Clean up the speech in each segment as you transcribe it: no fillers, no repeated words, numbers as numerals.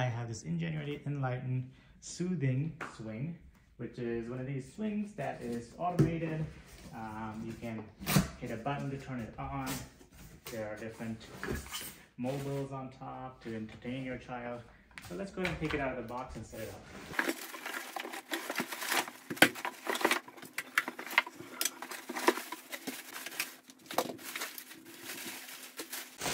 I have this Ingenuity InLighten Soothing Swing, which is one of these swings that is automated. You can hit a button to turn it on. There are different mobiles on top to entertain your child. So let's go ahead and take it out of the box and set it up.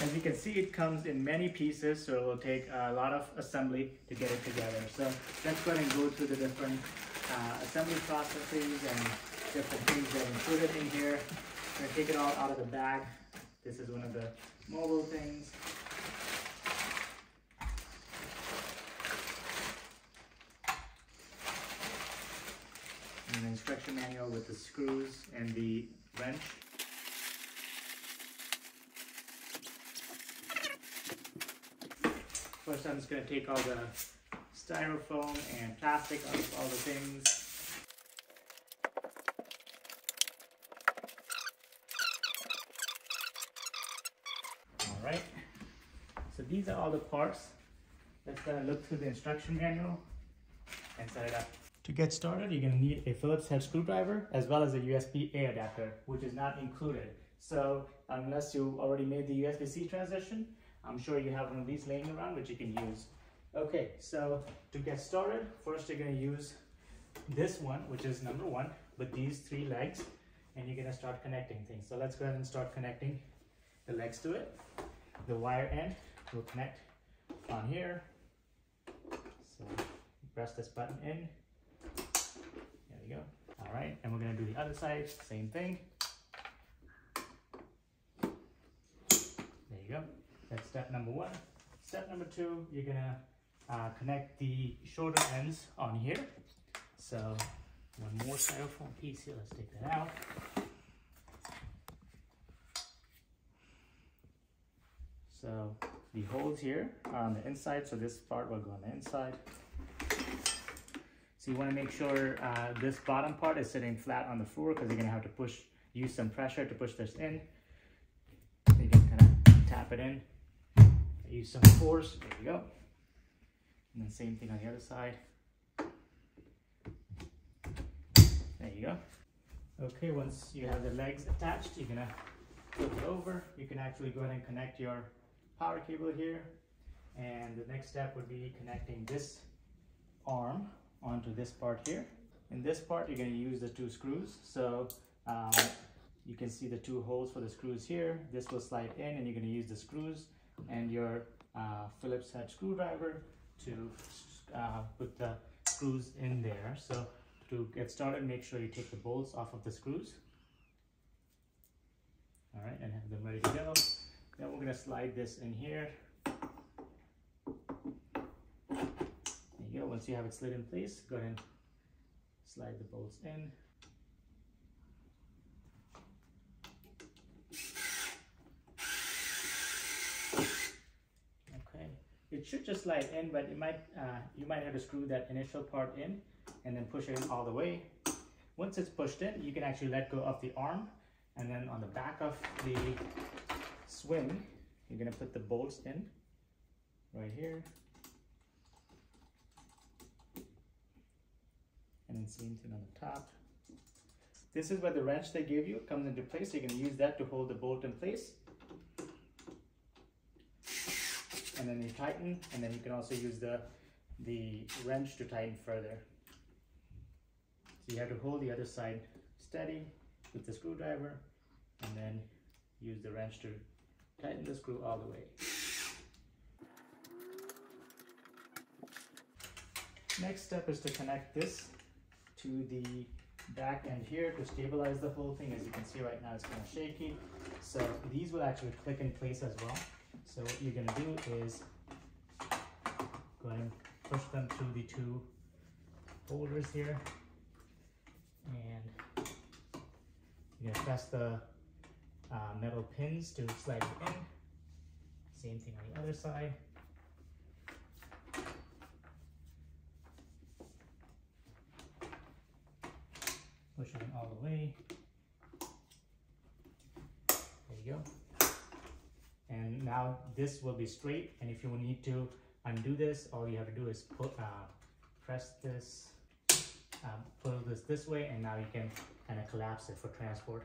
As you can see, it comes in many pieces, so it will take a lot of assembly to get it together. So let's go ahead and go through the different assembly processes and different things that are included in here. I'm going to take it all out of the bag. This is one of the mobile things. An instruction manual with the screws and the wrench. First, I'm just going to take all the styrofoam and plastic out of all the things. Alright, so these are all the parts. Let's look through the instruction manual and set it up. To get started, you're going to need a Phillips head screwdriver as well as a USB-A adapter, which is not included. So unless you already made the USB-C transition, I'm sure you have one of these laying around which you can use. Okay, so to get started, first you're going to use this one, which is number 1, with these 3 legs, and you're going to start connecting things. So let's go ahead and start connecting the legs to it. The wire end will connect on here. So press this button in. There we go. All right, and we're going to do the other side, same thing. There you go. That's step number 1. Step number 2, you're gonna connect the shoulder ends on here. So one more styrofoam piece here. Let's take that out. So the holes here are on the inside, so this part will go on the inside. So you want to make sure this bottom part is sitting flat on the floor, because you're gonna have to use some pressure to push this in. You can kind of tap it in. Use some force. There we go. And then same thing on the other side. There you go. Okay, once you have the legs attached, you're gonna flip it over. You can actually go ahead and connect your power cable here. And the next step would be connecting this arm onto this part here. In this part, you're gonna use the 2 screws. So you can see the 2 holes for the screws here. This will slide in, and you're gonna use the screws and your Phillips head screwdriver to put the screws in there. So to get started, make sure you take the bolts off of the screws. All right, and have them ready to go. Then we're gonna slide this in here. There you go. Once you have it slid in place, go ahead and slide the bolts in. It should just slide in, but it might you might have to screw that initial part in and then push it in all the way. Once it's pushed in, you can actually let go of the arm, and then on the back of the swing, you're going to put the bolts in right here. And then same thing on the top. This is where the wrench they gave you comes into place. So you're going to use that to hold the bolt in place. And then you tighten, and then you can also use the wrench to tighten further. So you have to hold the other side steady with the screwdriver, and then use the wrench to tighten the screw all the way. Next step is to connect this to the back end here to stabilize the whole thing. As you can see right now, it's kind of shaky. So these will actually click in place as well. So what you're going to do is go ahead and push them through the 2 holders here, and you're going to press the metal pins to slide it in. Same thing on the other side. Push it in all the way. There you go. And now this will be straight, and if you need to undo this, all you have to do is press this, pull this way, and now you can kind of collapse it for transport.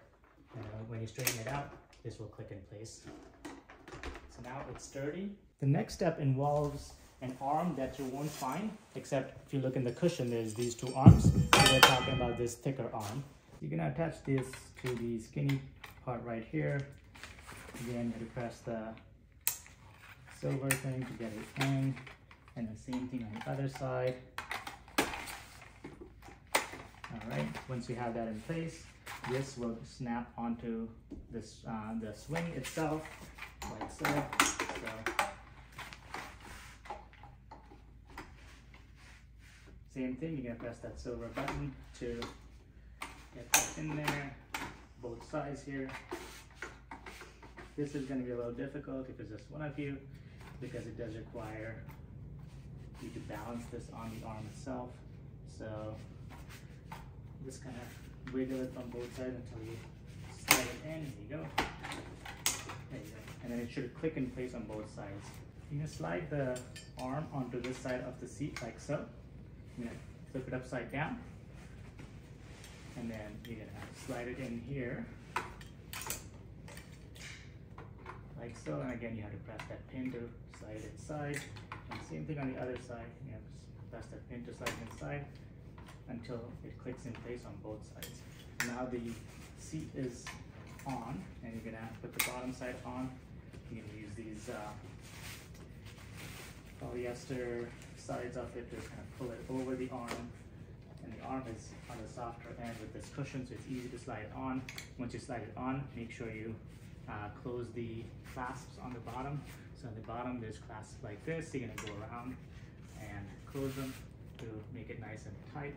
And when you straighten it out, this will click in place. So now it's sturdy. The next step involves an arm that you won't find, except if you look in the cushion, there's these two arms. So we're talking about this thicker arm. You're gonna attach this to the skinny part right here. Again, you have to press the silver thing to get it in, and the same thing on the other side. All right, once you have that in place, this will snap onto this the swing itself, like so. Same thing, you're gonna press that silver button to get that in there, both sides here. This is gonna be a little difficult if it's just one of you, because it does require you to balance this on the arm itself. So just kind of wiggle it from both sides until you slide it in. There you go. There you go. And then it should click in place on both sides. You can slide the arm onto this side of the seat like so. You're gonna flip it upside down, and then you're gonna slide it in here like so. And again, you have to press that pin to slide it inside, and same thing on the other side. You have to press that pin to slide it inside until it clicks in place on both sides. Now the seat is on, and you're gonna put the bottom side on. You're gonna use these polyester sides of it to kind of pull it over the arm, and the arm is on the softer end with this cushion, so it's easy to slide it on. Once you slide it on, make sure you close the clasps on the bottom. So on the bottom there's clasps like this. You're gonna go around and close them to make it nice and tight.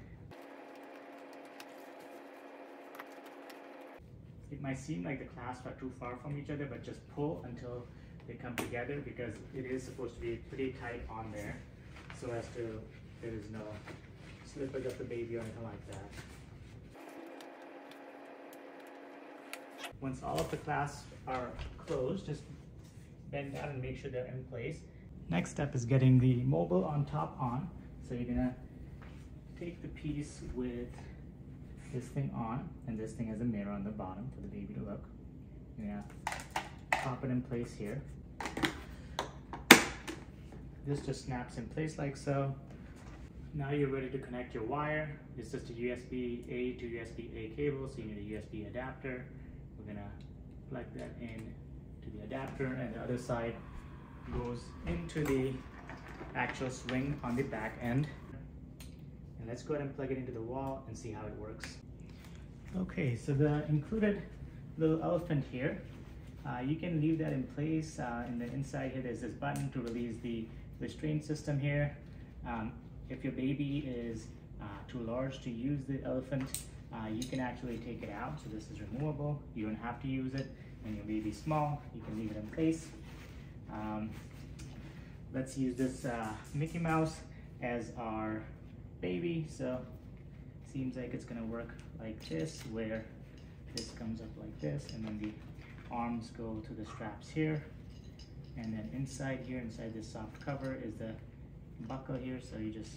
It might seem like the clasps are too far from each other, but just pull until they come together, because it is supposed to be pretty tight on there, so as to there is no slippage of the baby or anything like that. Once all of the clasps are closed, just bend down and make sure they're in place. Next step is getting the mobile on top on. So you're gonna take the piece with this thing on, and this thing has a mirror on the bottom for the baby to look. You're gonna pop it in place here. This just snaps in place like so. Now you're ready to connect your wire. It's just a USB-A to USB-A cable, so you need a USB adapter. We're gonna plug that in to the adapter, and the other side goes into the actual swing on the back end. And let's go ahead and plug it into the wall and see how it works. Okay, so the included little elephant here, you can leave that in place. In the inside here, there's this button to release the restraint system here. If your baby is too large to use the elephant, you can actually take it out. So this is removable. You don't have to use it. When your baby's small, you can leave it in place. Let's use this Mickey Mouse as our baby. So seems like it's gonna work like this, where this comes up like this, and then the arms go to the straps here, and then inside here, inside this soft cover, is the buckle here. So you just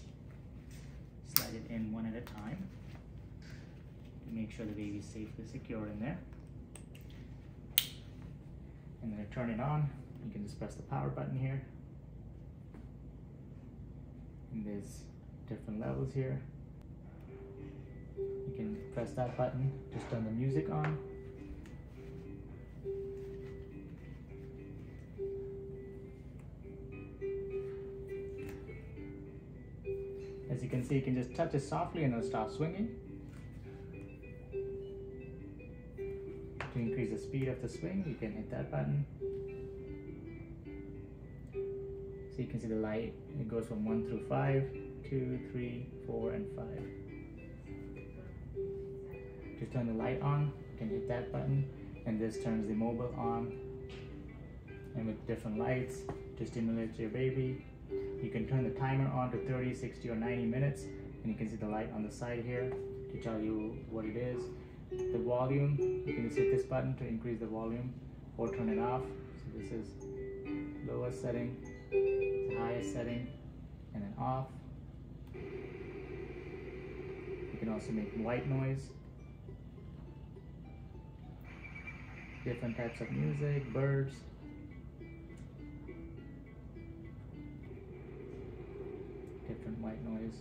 slide it in one at a time to make sure the baby is safely secured in there. And then to turn it on, you can just press the power button here, and there's different levels here. You can press that button to turn the music on. As you can see, you can just touch it softly and it'll stop swinging. To increase the speed of the swing, you can hit that button. So you can see the light, it goes from 1 through 5, 2, 3, 4, and 5. To turn the light on, you can hit that button, and this turns the mobile on. And with different lights to stimulate your baby. You can turn the timer on to 30, 60, or 90 minutes, and you can see the light on the side here to tell you what it is. The volume, you can just hit this button to increase the volume or turn it off. So this is lowest setting, the highest setting, and then off. You can also make white noise, different types of music, birds. Different white noise.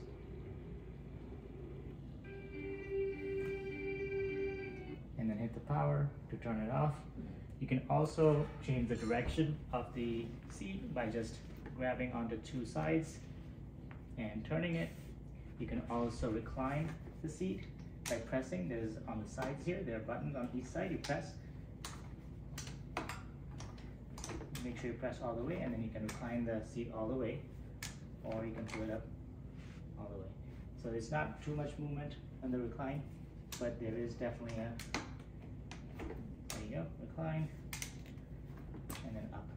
And then hit the power to turn it off. You can also change the direction of the seat by just grabbing onto two sides and turning it. You can also recline the seat by pressing. There's on the sides here, there are buttons on each side. You press, make sure you press all the way, and then you can recline the seat all the way, or you can pull it up all the way. So it's not too much movement on the recline, but there is definitely a, there you go, recline, and then up.